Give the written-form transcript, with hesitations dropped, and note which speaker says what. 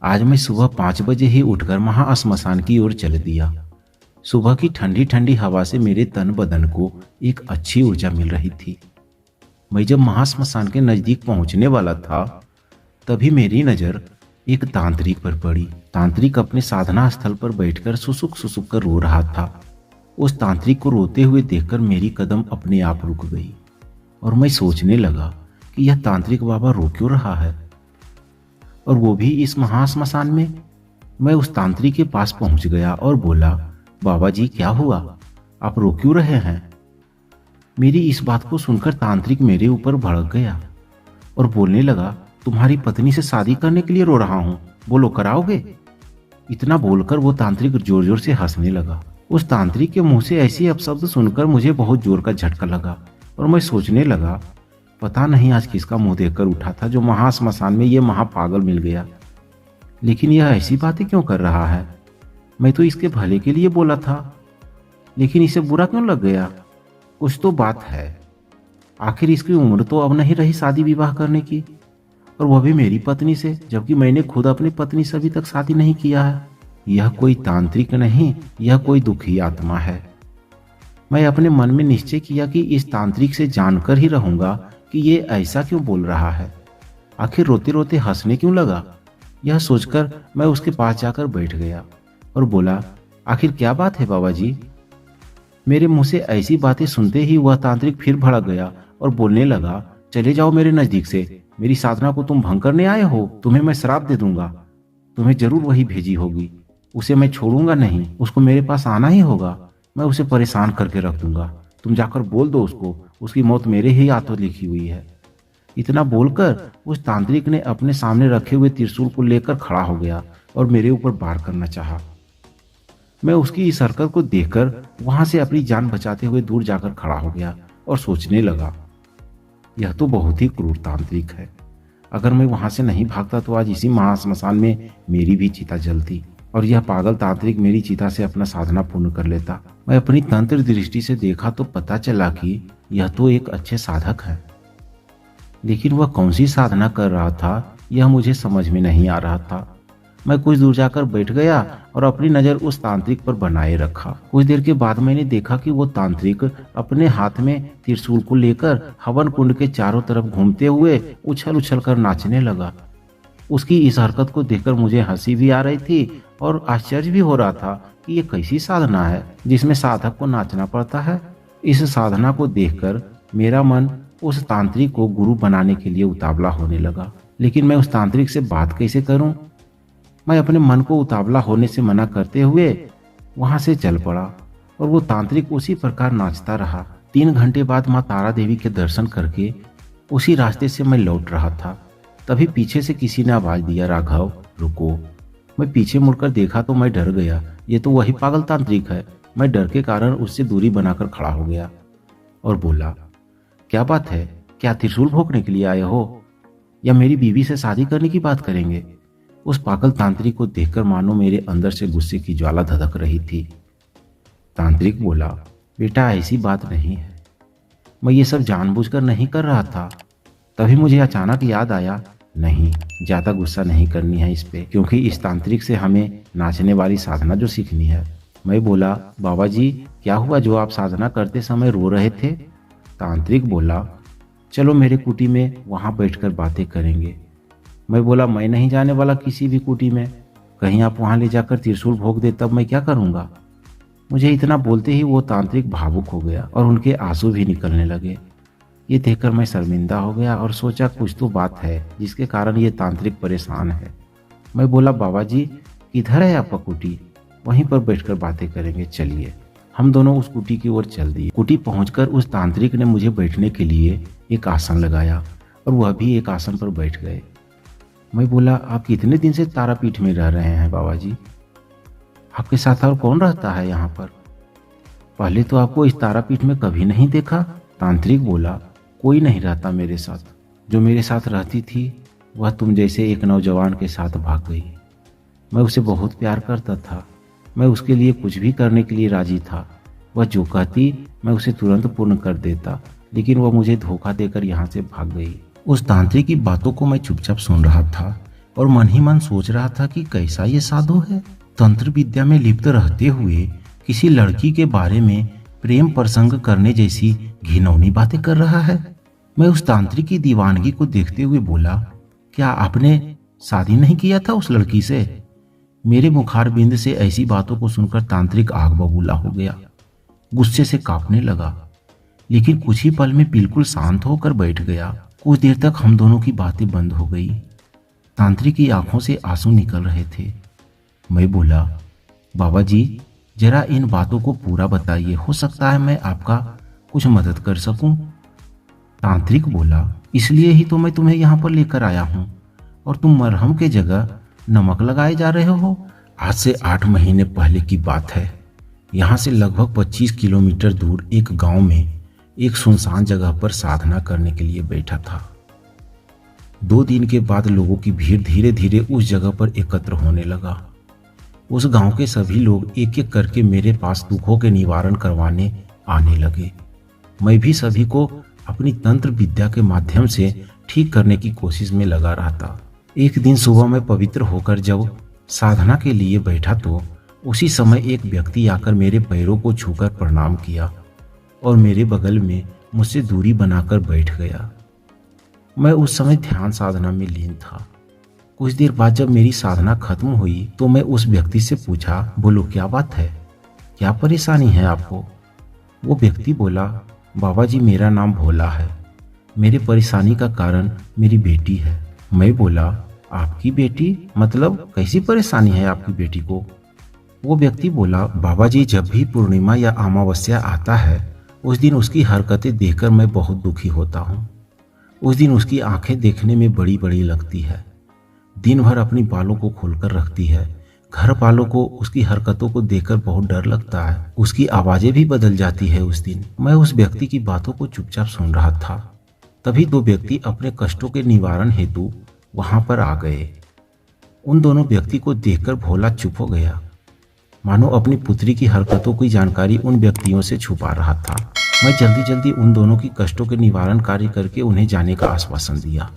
Speaker 1: आज मैं सुबह 5 बजे ही उठकर महाश्मशान की ओर चल दिया। सुबह की ठंडी ठंडी हवा से मेरे तन बदन को एक अच्छी ऊर्जा मिल रही थी। मैं जब महाश्मशान के नजदीक पहुंचने वाला था, तभी मेरी नजर एक तांत्रिक पर पड़ी। तांत्रिक अपने साधना स्थल पर बैठकर सुसुक सुसुक कर रो रहा था। उस तांत्रिक को रोते हुए देखकर मेरी कदम अपने आप रुक गई और मैं सोचने लगा कि यह तांत्रिक बाबा रो क्यों रहा है, और वो भी इस महाश्मशान में। मैं उस तांत्रिक के पास पहुंच गया और बोला, बाबा जी क्या हुआ, आप रो क्यों रहे हैं? मेरी इस बात को सुनकर तांत्रिक मेरे ऊपर भड़क गया और बोलने लगा, तुम्हारी पत्नी से शादी करने के लिए रो रहा हूं, बोलो कराओगे? इतना बोलकर वो तांत्रिक जोर जोर से हंसने लगा। उस तांत्रिक के मुंह से ऐसे अपशब्द सुनकर मुझे बहुत जोर का झटका लगा और मैं सोचने लगा, पता नहीं आज किसका मुंह देखकर उठा था जो महाश्मशान में ये महापागल मिल गया। लेकिन यह ऐसी बातें क्यों कर रहा है? मैं तो इसके भले के लिए बोला था, लेकिन इसे बुरा क्यों लग गया? कुछ तो बात है। आखिर इसकी उम्र तो अब नहीं रही शादी विवाह करने की, और वह भी मेरी पत्नी से, जबकि मैंने खुद अपनी पत्नी से अभी तक शादी नहीं किया है। यह कोई तांत्रिक नहीं, यह कोई दुखी आत्मा है। मैं अपने मन में निश्चय किया कि इस तांत्रिक से जानकर ही रहूंगा कि ये ऐसा क्यों बोल रहा है, आखिर रोते रोते हंसने क्यों लगा। यह सोचकर मैं उसके पास जाकर बैठ गया और बोला, आखिर क्या बात है बाबा जी? मेरे मुंह से ऐसी बातें सुनते ही वह तांत्रिक फिर भड़क गया और बोलने लगा, चले जाओ मेरे नजदीक से, मेरी साधना को तुम भंग करने आए हो, तुम्हें मैं श्राप दे दूंगा। तुम्हें जरूर वही भेजी होगी, उसे मैं छोड़ूंगा नहीं, उसको मेरे पास आना ही होगा। मैं उसे परेशान करके रख दूंगा। तुम जाकर बोल दो उसको, उसकी मौत मेरे ही हाथों लिखी हुई है। इतना बोलकर उस तांत्रिक ने अपने सामने रखे हुए त्रिशूल को लेकर खड़ा हो गया और मेरे ऊपर वार करना चाहा। मैं उसकी इस हरकत को देखकर वहां से अपनी जान बचाते हुए दूर जाकर खड़ा हो गया और सोचने लगा, यह तो बहुत ही क्रूर तांत्रिक है। अगर मैं वहां से नहीं भागता तो आज इसी महाश्मशान में मेरी भी चिता जलती और यह पागल तांत्रिक मेरी चिता से अपना साधना पूर्ण कर लेता। मैं अपनी तंत्र दृष्टि से देखा तो पता चला कि यह तो एक अच्छे साधक है, लेकिन वह कौन सी साधना कर रहा था यह मुझे समझ में नहीं आ रहा था। मैं कुछ दूर जाकर बैठ गया और अपनी नजर उस तांत्रिक पर बनाए रखा। कुछ देर के बाद मैंने देखा कि वो तांत्रिक अपने हाथ में त्रिशूल को लेकर हवन कुंड के चारों तरफ घूमते हुए उछल उछल कर नाचने लगा। उसकी इस हरकत को देखकर मुझे हंसी भी आ रही थी और आश्चर्य भी हो रहा था कि ये कैसी साधना है जिसमें साधक को नाचना पड़ता है। इस साधना को देखकर मेरा मन उस तांत्रिक को गुरु बनाने के लिए उतावला होने लगा, लेकिन मैं उस तांत्रिक से बात कैसे करूं? मैं अपने मन को उतावला होने से मना करते हुए वहां से चल पड़ा और वो तांत्रिक उसी प्रकार नाचता रहा। 3 घंटे बाद माँ तारा देवी के दर्शन करके उसी रास्ते से मैं लौट रहा था। तभी पीछे से किसी ने आवाज दिया, राघव रुको। मैं पीछे मुड़कर देखा तो मैं डर गया। ये तो वही पागल तांत्रिक है। मैं डर के कारण उससे दूरी बनाकर खड़ा हो गया और बोला, क्या बात है, क्या त्रिशूल भोंकने के लिए आए हो या मेरी बीवी से शादी करने की बात करेंगे? उस पागल तांत्रिक को देखकर मानो मेरे अंदर से गुस्से की ज्वाला धधक रही थी। तांत्रिक बोला, बेटा ऐसी बात नहीं है, मैं ये सब जानबूझकर नहीं कर रहा था। तभी मुझे अचानक याद आया, नहीं ज्यादा गुस्सा नहीं करनी है इस पे, क्योंकि इस तांत्रिक से हमें नाचने वाली साधना जो सीखनी है। मैं बोला, बाबा जी क्या हुआ जो आप साधना करते समय रो रहे थे? तांत्रिक बोला, चलो मेरे कुटी में, वहां बैठकर बातें करेंगे। मैं बोला, मैं नहीं जाने वाला किसी भी कुटी में, कहीं आप वहां ले जाकर त्रिशूल भोंक दे तब मैं क्या करूंगा? मुझे इतना बोलते ही वो तांत्रिक भावुक हो गया और उनके आंसू भी निकलने लगे। ये देखकर मैं शर्मिंदा हो गया और सोचा कुछ तो बात है जिसके कारण ये तांत्रिक परेशान है। मैं बोला, बाबा जी किधर है आपका कुटी? वहीं पर बैठकर बातें करेंगे, चलिए। हम दोनों उस कुटी की ओर चल दिए। कुटी पहुंचकर उस तांत्रिक ने मुझे बैठने के लिए एक आसन लगाया और वह भी एक आसन पर बैठ गए। मैं बोला, आप कितने दिन से तारापीठ में रह रहे हैं बाबा जी? आपके साथ और कौन रहता है यहाँ पर? पहले तो आपको इस तारापीठ में कभी नहीं देखा। तांत्रिक बोला, कोई नहीं रहता मेरे साथ। जो मेरे साथ रहती थी वह तुम जैसे एक नौजवान के साथ भाग गई। मैं उसे बहुत प्यार करता था, मैं उसके लिए कुछ भी करने के लिए राजी था। वह जो कहती मैं उसे तुरंत पूर्ण कर देता, लेकिन वह मुझे धोखा देकर यहाँ से भाग गई। उस तांत्रिक की बातों को मैं चुपचाप सुन रहा था और मन ही मन सोच रहा था कि कैसा ये साधु है, तंत्र विद्या में लिप्त रहते हुए किसी लड़की के बारे में प्रेम प्रसंग करने जैसी घिनौनी बातें कर रहा है। मैं उस तांत्रिक की दीवानगी को देखते हुए बोला, क्या आपने शादी नहीं किया था उस लड़की से? मेरे मुखारबिंद से ऐसी बातों को सुनकर तांत्रिक आग बबूला हो गया, गुस्से से कांपने लगा, लेकिन कुछ ही पल में बिल्कुल शांत होकर बैठ गया। कुछ देर तक हम दोनों की बातें बंद हो गई। तांत्रिक की आंखों से आंसू निकल रहे थे। मैं बोला, बाबा जी जरा इन बातों को पूरा बताइए, हो सकता है मैं आपका कुछ मदद कर सकूं। तांत्रिक बोला, इसलिए ही तो मैं तुम्हें यहाँ पर लेकर आया हूँ, और तुम मरहम के जगह नमक लगाए जा रहे हो। आज से 8 महीने पहले की बात है। यहाँ से लगभग 25 किलोमीटर दूर एक गांव में एक सुनसान जगह पर साधना करने के लिए बैठा था। 2 दिन के बाद लोगों की भीड़ धीरे धीरे उस जगह पर एकत्र होने लगा। उस गांव के सभी लोग एक एक करके मेरे पास दुखों के निवारण करवाने आने लगे। मैं भी सभी को अपनी तंत्र विद्या के माध्यम से ठीक करने की कोशिश में लगा रहा था। एक दिन सुबह मैं पवित्र होकर जब साधना के लिए बैठा तो उसी समय एक व्यक्ति आकर मेरे पैरों को छूकर प्रणाम किया और मेरे बगल में मुझसे दूरी बनाकर बैठ गया। मैं उस समय ध्यान साधना में लीन था। कुछ देर बाद जब मेरी साधना खत्म हुई तो मैं उस व्यक्ति से पूछा, बोलो क्या बात है, क्या परेशानी है आपको? वो व्यक्ति बोला, बाबा जी मेरा नाम भोला है, मेरे परेशानी का कारण मेरी बेटी है। मैं बोला, आपकी बेटी? मतलब कैसी परेशानी है आपकी बेटी को? वो व्यक्ति बोला, बाबा जी जब भी पूर्णिमा या अमावस्या आता है उस दिन उसकी हरकतें देखकर मैं बहुत दुखी होता हूँ। उस दिन उसकी आंखें देखने में बड़ी बड़ी लगती है, दिन भर अपनी बालों को खोलकर रखती है, घर वालों को उसकी हरकतों को देखकर बहुत डर लगता है, उसकी आवाज़ें भी बदल जाती है उस दिन। मैं उस व्यक्ति की बातों को चुपचाप सुन रहा था। तभी 2 व्यक्ति अपने कष्टों के निवारण हेतु वहां पर आ गए। उन दोनों व्यक्ति को देखकर भोला चुप हो गया, मानो अपनी पुत्री की हरकतों की जानकारी उन व्यक्तियों से छुपा रहा था। मैं जल्दी जल्दी उन दोनों की कष्टों के निवारण कार्य करके उन्हें जाने का आश्वासन दिया।